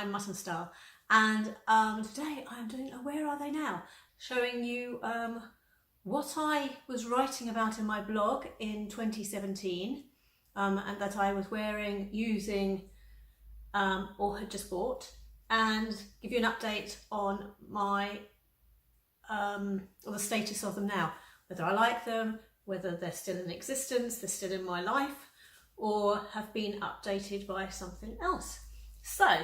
I'm Muttonstyle, and today I'm doing a Where Are They Now? Showing you what I was writing about in my blog in 2017 and that I was wearing, using or had just bought, and give you an update on my or the status of them now, whether I like them, whether they're still in existence, they're still in my life, or have been updated by something else. So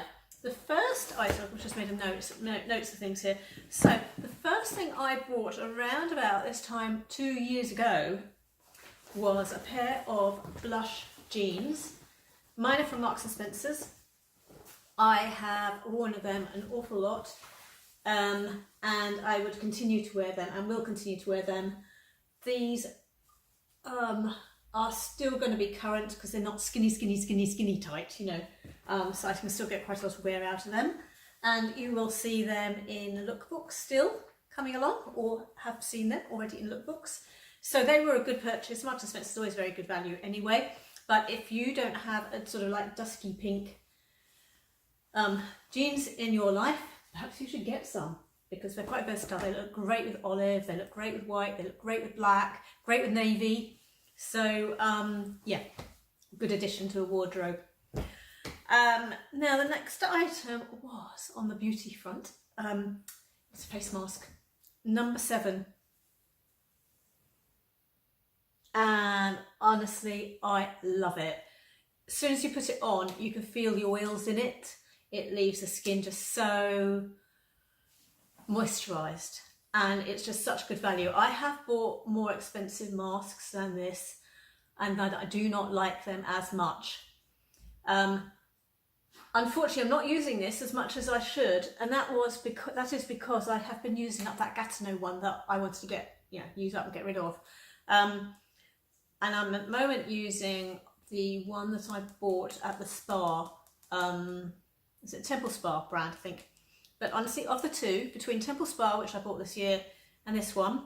the first item, I've just made a notes of things here. So the first thing I bought around about this time 2 years ago was a pair of blush jeans. Mine are from Marks and Spencer's. I have worn them an awful lot, and I would continue to wear them and will continue to wear them. These are still going to be current because they're not skinny tight, you know, so I can still get quite a lot of wear out of them, and you will see them in lookbooks still coming along, or have seen them already in lookbooks. So they were a good purchase. Marks and Spencer is always very good value anyway, but if you don't have a sort of like dusky pink jeans in your life, perhaps you should get some, because they're quite versatile. They look great with olive, they look great with white, they look great with black, great with navy. So yeah, good addition to a wardrobe. Now the next item was on the beauty front. It's a face mask, number 7. And honestly, I love it. As soon as you put it on, you can feel the oils in it. It leaves the skin just so moisturised, and it's just such good value. I have bought more expensive masks than this, and I do not like them as much. Unfortunately, I'm not using this as much as I should, and that is because I have been using up that Gatineau one that I wanted to get, use up and get rid of. And I'm at the moment using the one that I bought at the spa. Is it Temple Spa brand, I think. But honestly, of the two, between Temple Spa, which I bought this year, and this one,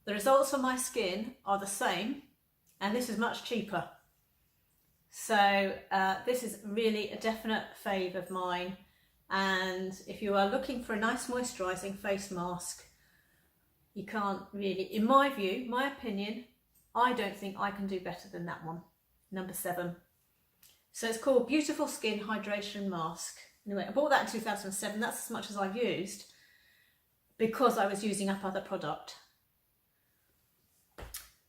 the results on my skin are the same, and this is much cheaper. So this is really a definite fave of mine. And if you are looking for a nice moisturising face mask, you can't really, in my view, my opinion, I don't think I can do better than that one, number 7. So it's called Beautiful Skin Hydration Mask. Anyway, I bought that in 2007. That's as much as I've used because I was using up other product.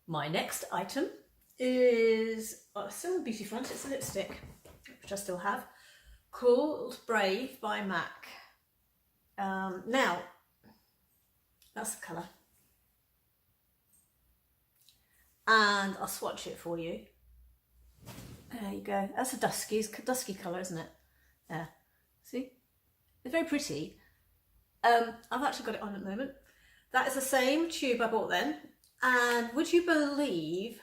My next item is still on the beauty front. It's a lipstick, which I still have, called Brave by MAC. Now, that's the colour. And I'll swatch it for you. There you go. That's a dusky colour, isn't it? Yeah. See? It's very pretty. I've actually got it on at the moment. That is the same tube I bought then. And would you believe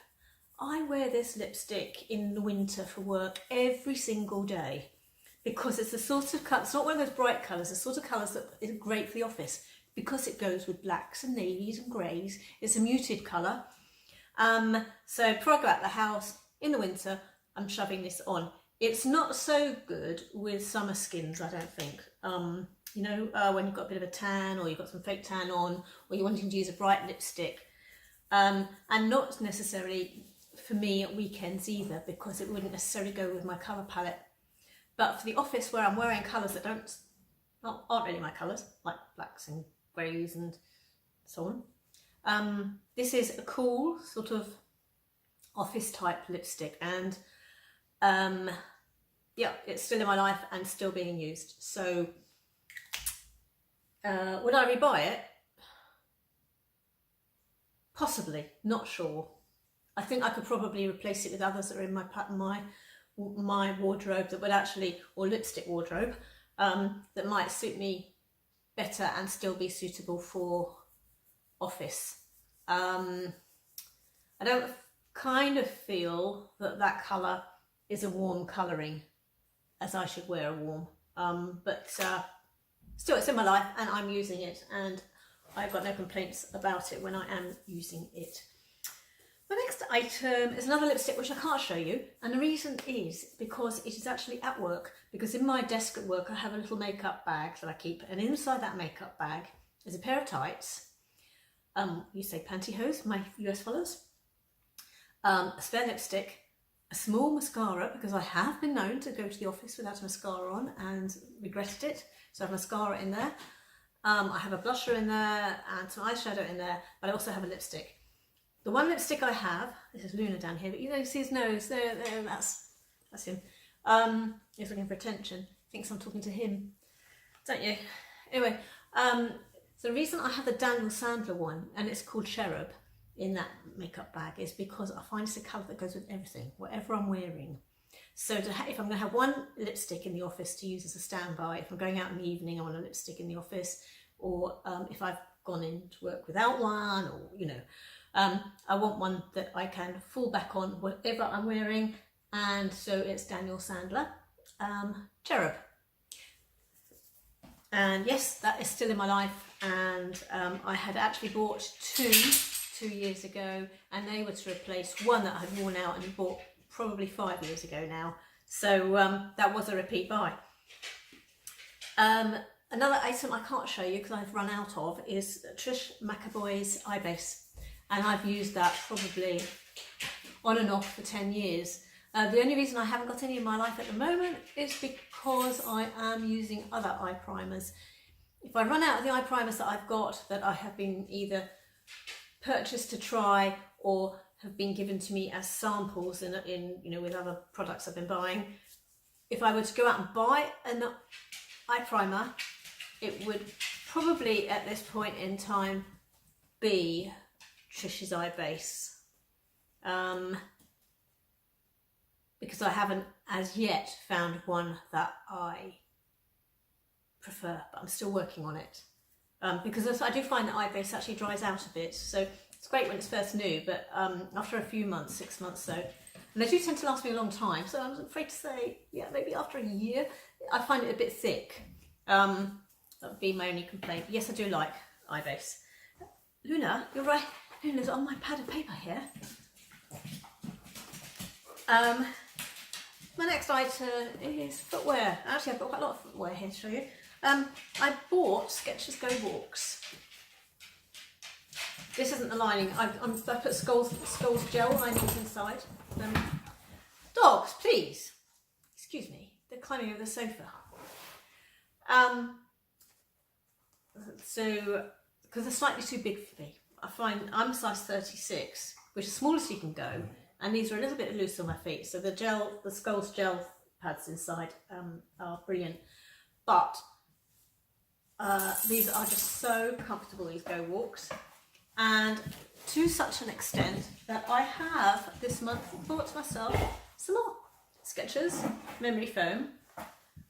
I wear this lipstick in the winter for work every single day? Because it's the sort of colour, it's not one of those bright colours, the sort of colours that is great for the office, because it goes with blacks and navies and greys. It's a muted colour. So before I go out the house in the winter, I'm shoving this on. It's not so good with summer skins, I don't think. When you've got a bit of a tan, or you've got some fake tan on, or you're wanting to use a bright lipstick. And not necessarily for me at weekends either, because it wouldn't necessarily go with my colour palette. But for the office, where I'm wearing colours that aren't really my colours, like blacks and greys and so on. This is a cool sort of office type lipstick, and yeah, it's still in my life and still being used. So would I rebuy it? Possibly, not sure. I think I could probably replace it with others that are in my wardrobe that would actually, or lipstick wardrobe, that might suit me better and still be suitable for office. I don't kind of feel that colour is a warm colouring, as I should wear a warm, but still it's in my life and I'm using it, and I've got no complaints about it when I am using it. The next item is another lipstick which I can't show you, and the reason is because it is actually at work, because in my desk at work I have a little makeup bag that I keep, and inside that makeup bag is a pair of tights, you say pantyhose, my US followers, a spare lipstick, a small mascara, because I have been known to go to the office without a mascara on and regretted it, so I have mascara in there, I have a blusher in there and some eyeshadow in there, but I also have a lipstick. The one lipstick I have, this is Luna down here, but you see his nose, there, that's him. He's looking for attention, thinks I'm talking to him, don't you? Anyway, so the reason I have the Daniel Sandler one, and it's called Cherub, in that makeup bag, is because I find it's a colour that goes with everything, whatever I'm wearing. So if I'm going to have one lipstick in the office to use as a standby, if I'm going out in the evening I want a lipstick in the office, or if I've gone into work without one, or you know, I want one that I can fall back on whatever I'm wearing, and so it's Daniel Sandler Cherub. And yes, that is still in my life, and I had actually bought two years ago, and they were to replace one that I had worn out and bought probably 5 years ago now, so that was a repeat buy. Another item I can't show you because I've run out of is Trish McAvoy's eye base, and I've used that probably on and off for 10 years. The only reason I haven't got any in my life at the moment is because I am using other eye primers. If I run out of the eye primers that I've got, that I have been either purchased to try or have been given to me as samples in you know, with other products I've been buying, if I were to go out and buy an eye primer, it would probably at this point in time be Trish's eye base, because I haven't as yet found one that I prefer, but I'm still working on it, because I do find that eye base actually dries out a bit, so it's great when it's first new, but after a few months, 6 months so, and they do tend to last me a long time, so I'm afraid to say, yeah, maybe after a year I find it a bit thick. That would be my only complaint. Yes, I do like eye base. Luna, you're right, Luna's on my pad of paper here. My next item is footwear. Actually, I've got quite a lot of footwear here to show you. I bought Skechers Go Walks. This isn't the lining. I put Skulls gel lining inside. Dogs, please. Excuse me. They're climbing over the sofa. So, because they're slightly too big for me. I find I'm a size 36, which is the smallest you can go, and these are a little bit loose on my feet. So the Skulls gel pads inside are brilliant, but these are just so comfortable, these Go Walks, and to such an extent that I have this month bought myself some more Skechers memory foam,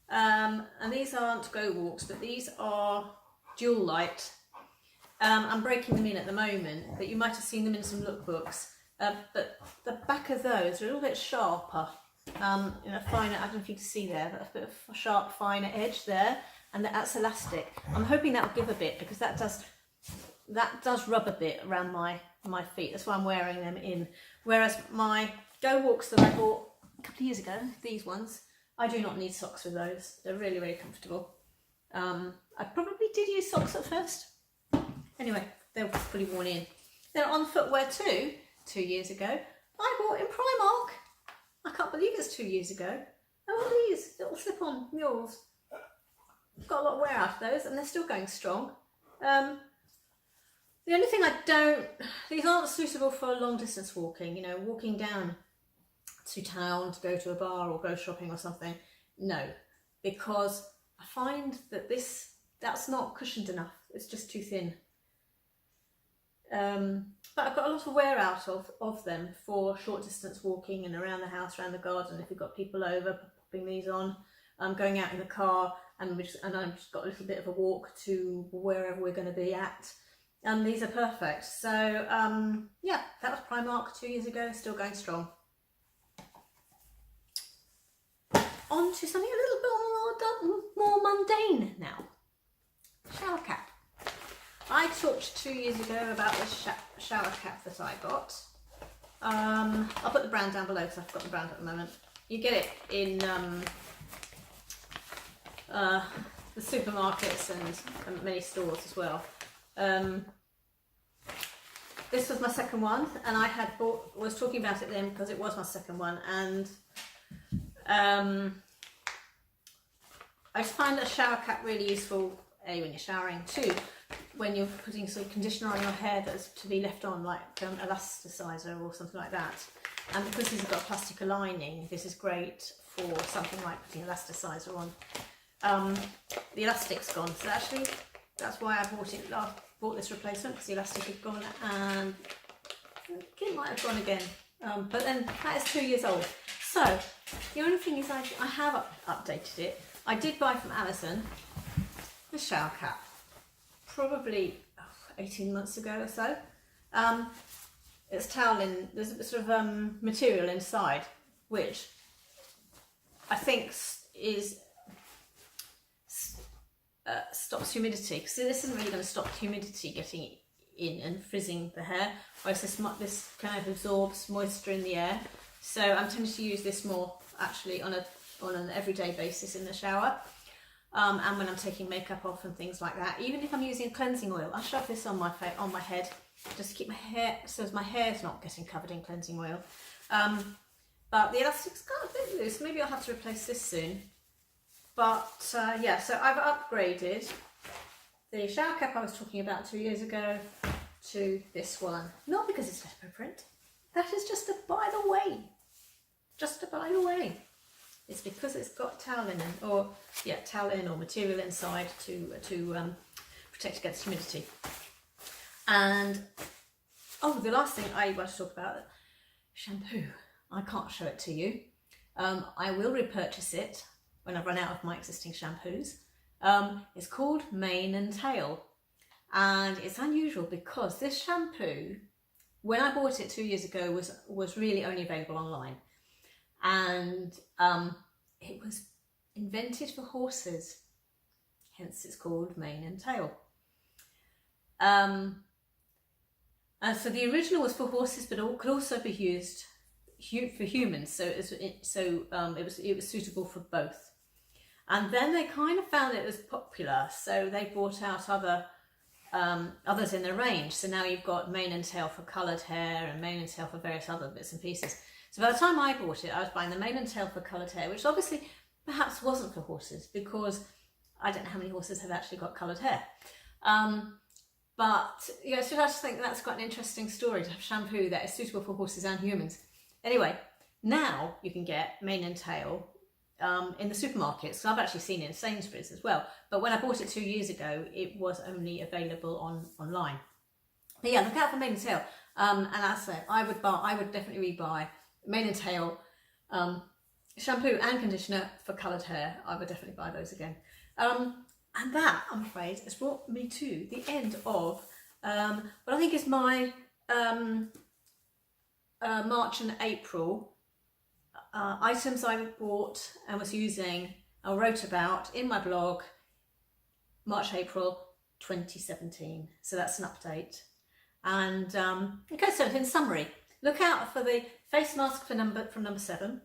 and these aren't Go Walks, but these are dual light. I'm breaking them in at the moment, but you might have seen them in some lookbooks, but the back of those are a little bit sharper, in a finer, I don't know if you can see there, but a bit of a sharp finer edge there, and that's elastic. I'm hoping that will give a bit, because that does rub a bit around my feet. That's why I'm wearing them in. Whereas my Go Walks that I bought a couple of years ago, these ones, I do not need socks with those. They're really, really comfortable. I probably did use socks at first. Anyway, they're fully worn in. Then on footwear too, 2 years ago, I bought in Primark. I can't believe it's 2 years ago. Oh, these little slip-on mules. Got a lot of wear out of those, and they're still going strong. The only thing these aren't suitable for long distance walking, you know, walking down to town to go to a bar or go shopping or something. No, because I find that that's not cushioned enough. It's just too thin. But I've got a lot of wear out of them for short distance walking and around the house, around the garden. If we've got people over, popping these on, going out in the car, and I've just got a little bit of a walk to wherever we're going to be at. These are perfect. So yeah, that was Primark 2 years ago, still going strong. On to something a little bit more mundane now. Shower cap. I talked 2 years ago about this shower cap that I got. I'll put the brand down below because I've got the brand at the moment. You get it in the supermarkets and many stores as well. This was my second one, and I was talking about it then because it was my second one, and I find a shower cap really useful, A, when you're showering, 2, when you're putting some conditioner on your hair that's to be left on, like elasticizer or something like that. And because this has got a plastic lining, this is great for something like putting elasticizer on. The elastic's gone, so actually that's why I bought this replacement, because the elastic had gone, and it might have gone again. But then that is 2 years old. So the only thing is I have updated it. I did buy from Amazon the shower cap, probably 18 months ago or so. It's toweling, there's a sort of material inside, which I think stops humidity, because this isn't really going to stop humidity getting in and frizzing the hair, whereas this kind of absorbs moisture in the air. So I'm tending to use this more actually on an everyday basis in the shower, and when I'm taking makeup off and things like that. Even if I'm using a cleansing oil, I shove this on my head just to keep my hair, so as my hair's not getting covered in cleansing oil. But the elastic's got a bit loose. Maybe I'll have to replace this soon. But yeah, so I've upgraded the shower cap I was talking about 2 years ago to this one. Not because it's leopard print. That is just a by the way. Just a by the way. It's because it's got towel linen, or material inside to protect against humidity. And the last thing I want to talk about, shampoo. I can't show it to you. I will repurchase it when I've run out of my existing shampoos. It's called Mane and Tail, and it's unusual because this shampoo, when I bought it 2 years ago, was really only available online, and it was invented for horses, hence it's called Mane and Tail. And so the original was for horses, but it could also be used for humans, so it was suitable for both. And then they kind of found it was popular, so they brought out others in the range. So now you've got Mane and Tail for coloured hair and Mane and Tail for various other bits and pieces. So by the time I bought it, I was buying the Mane and Tail for coloured hair, which obviously perhaps wasn't for horses, because I don't know how many horses have actually got coloured hair. But yeah, so I just think that's quite an interesting story, to have shampoo that is suitable for horses and humans. Anyway, now you can get Mane and Tail in the supermarkets. So I've actually seen it in Sainsbury's as well. But when I bought it 2 years ago, it was only available online. But yeah, look out for Mane and Tail. And as I said, I would definitely buy Mane and Tail shampoo and conditioner for coloured hair. I would definitely buy those again. And that, I'm afraid, has brought me to the end of what I think is my March and April items I bought and was using and wrote about in my blog, March, April 2017. So that's an update. And okay, so in summary, look out for the face mask from number 7.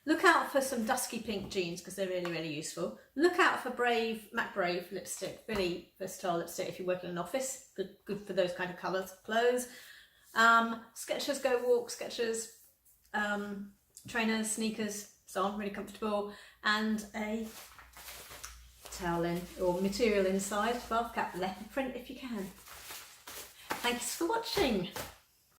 Look out for some dusky pink jeans, because they're really, really useful. Look out for MAC Brave lipstick, really versatile lipstick if you work in an office. Good for those kind of clothes. Skechers Go Walk, Skechers, trainers, sneakers, so on, really comfortable. And a towel or material inside, bath cap, leopard print if you can. Thanks for watching.